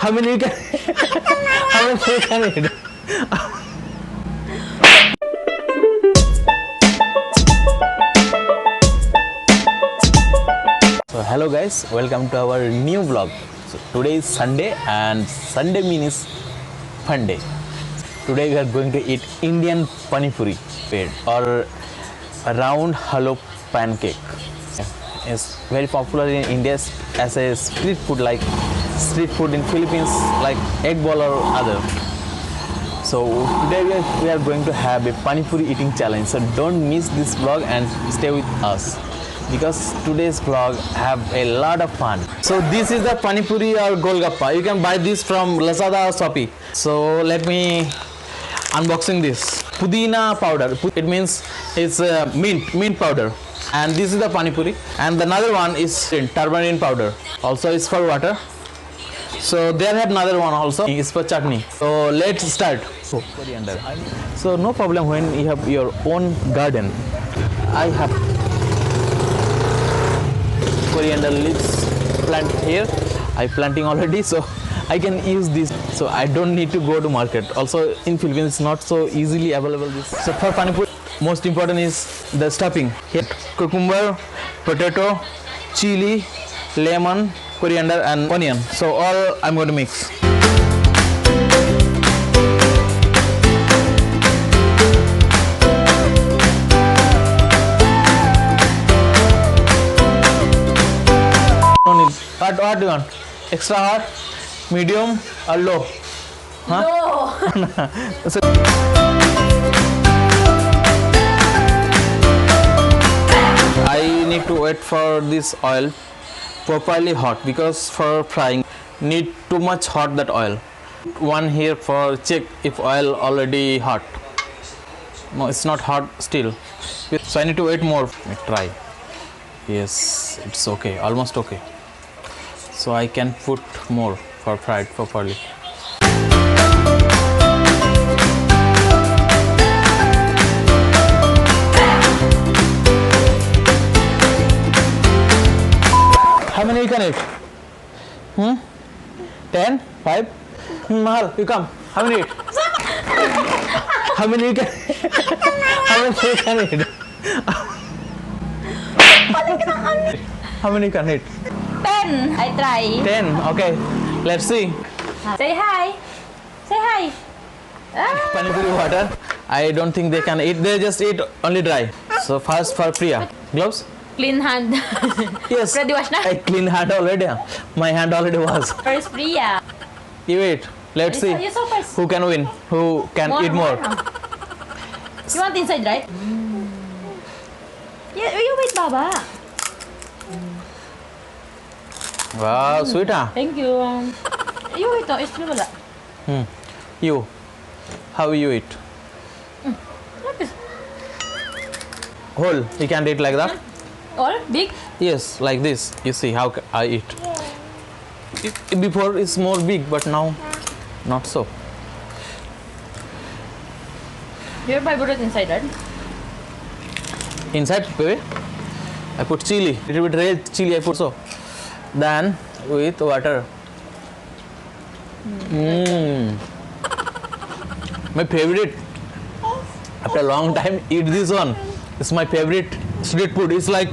How many you can? How many you can eat? So hello guys, welcome to our new vlog. So today is Sunday and Sunday means fun day. Today we are going to eat Indian Pani Puri or a round hollow pancake. It's very popular in India as a street food, like street food in Philippines like egg ball or other. So today we are going to have a Pani Puri eating challenge. So don't miss this vlog and stay with us, because today's vlog have a lot of fun. So this is the Pani Puri or Golgappa. You can buy this from Lazada or Shopee. So let me unboxing this. Pudina powder. It means it's mint powder. And this is the Pani Puri. And another one is turmeric powder. Also it's for water. So there have another one also. It's for chutney. So let's start. So coriander. So no problem when you have your own garden. I have coriander leaves plant here. I planting already, so I can use this. So I don't need to go to market. Also in Philippines it's not so easily available this. So for Pani Puri, most important is the stuffing. Here cucumber, potato, chili, lemon, coriander and onion. So all I'm going to mix. What do you want? Extra hot, medium or low? Huh? No. So, I need to wait for this oil properly hot, because for frying need too much hot that oil. One here for check if oil already hot. No, it's not hot still. So I need to wait more. Let me try. Yes, it's okay, almost okay. So I can put more for fried properly. How many you can eat? 10? 5? Mahal, you come. How many eat? How many you can? How many you can eat? How many you can eat? 10. I try. 10. Okay. Let's see. Say hi. Say hi. Ah. Pani Puri water. I don't think they can eat. They just eat only dry. So first for Priya. Gloves? Clean hand. Yes. Ready wash na? I clean hand already. My hand already was. First Priya. You eat. Let's see You saw first. who can win. Who can eat more. You want inside, right? Yeah, you wait, Baba. Wow, sweet huh? Thank you. You wait, no, it's wala. You. How you eat? Like this. Whole. You can eat like that? All big? Yes, like this. You see how I eat. Before it's more big, but now not so. Your favorite inside, right? Inside, baby, I put chili. Little bit red chili I put so. Then with water. My favorite. After a long time, eat this one. It's my favorite street food. It's like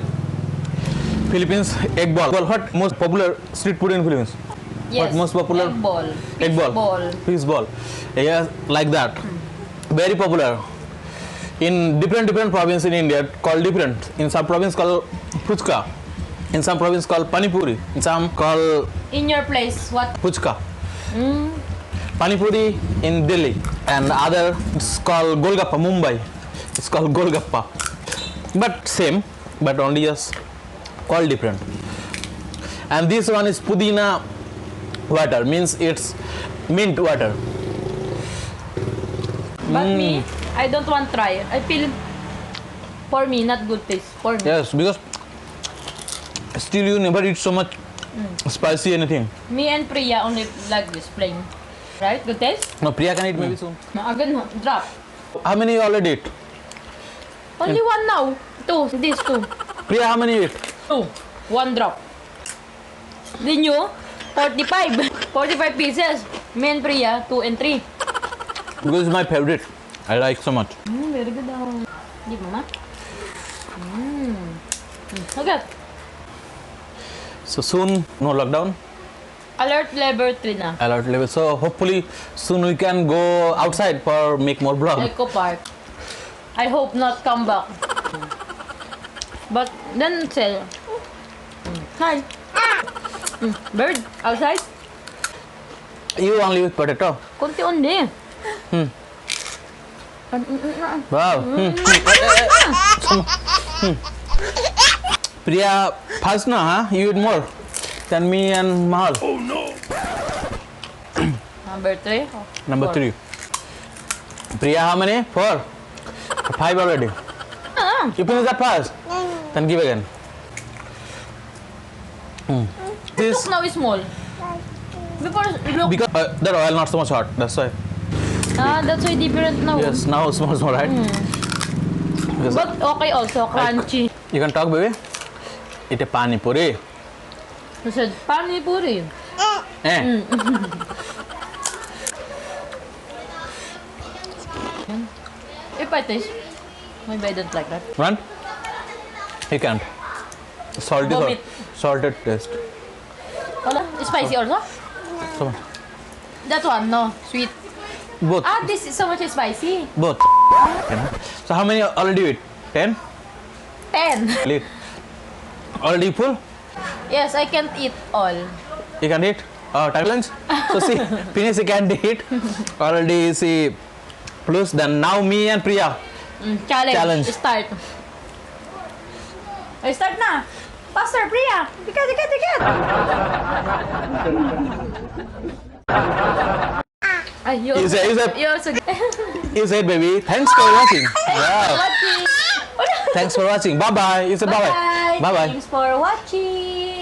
Philippines egg ball. Well, what most popular street food in Philippines? Yes. What most popular? Egg ball. Egg Fish ball. Fish ball. Yeah, like that. Very popular. In different province in India called different. In some province called Fuchka. In some province called Pani Puri. In some called In your place, what? Fuchka. Pani Puri in Delhi. And other it's called Golgappa, Mumbai. It's called Golgappa. But same, but only just called different. And this one is Pudina water, means it's mint water. But me, I don't want try. I feel, for me, not good taste. For me. Yes, because still you never eat so much spicy anything. Me and Priya only like this, plain. Right? Good taste? No, Priya can eat maybe soon. Again, drop. How many you already eat? Only one now. Two. These two. Priya, how many you eat? Two. One drop. Then you? 45. 45 pieces. Me and Priya, 2 and 3. Because it's my favorite. I like so much. Very good. Give mama. Okay. So soon, no lockdown. Alert level 3 na. Alert level. So hopefully soon we can go outside for make more vlog. Eco Park. I hope not come back. But then sell. Hi. Bird, outside? You only with potato. Kunti undi. Wow. Priya, fast na, huh? You eat more than me and Mahal. Oh no. Number 3. Number 3. Priya, how many? 4. 5 already. You finish that fast? Then give again. This Look now is small. Before, look. because that oil not so much hot. That's why. That's why different now. Yes, now small, right? Because But okay also, crunchy. you can talk, baby. Eat a pani puri. You said, pani puri. Eh? If I taste, maybe I don't like that. Run? He can't. Salty, Vomit. salted taste. Wala? Spicy also? Come on. That one, no. Sweet. Both. This is so much spicy. Both. So how many already you eat? 10? 10. Eat. Already full? Yes, I can't eat all. You can eat? Time lunch? So see, finish you can eat. Already see plus then now me and Priya. Challenge. Challenge. Start. I start na. Faster, Priya. Tikat. Ay, You said- You're so good. You said baby, thanks for watching. Wow. Watching. Thanks for watching. Bye bye. You said bye bye. Bye. Bye bye. Thanks for watching.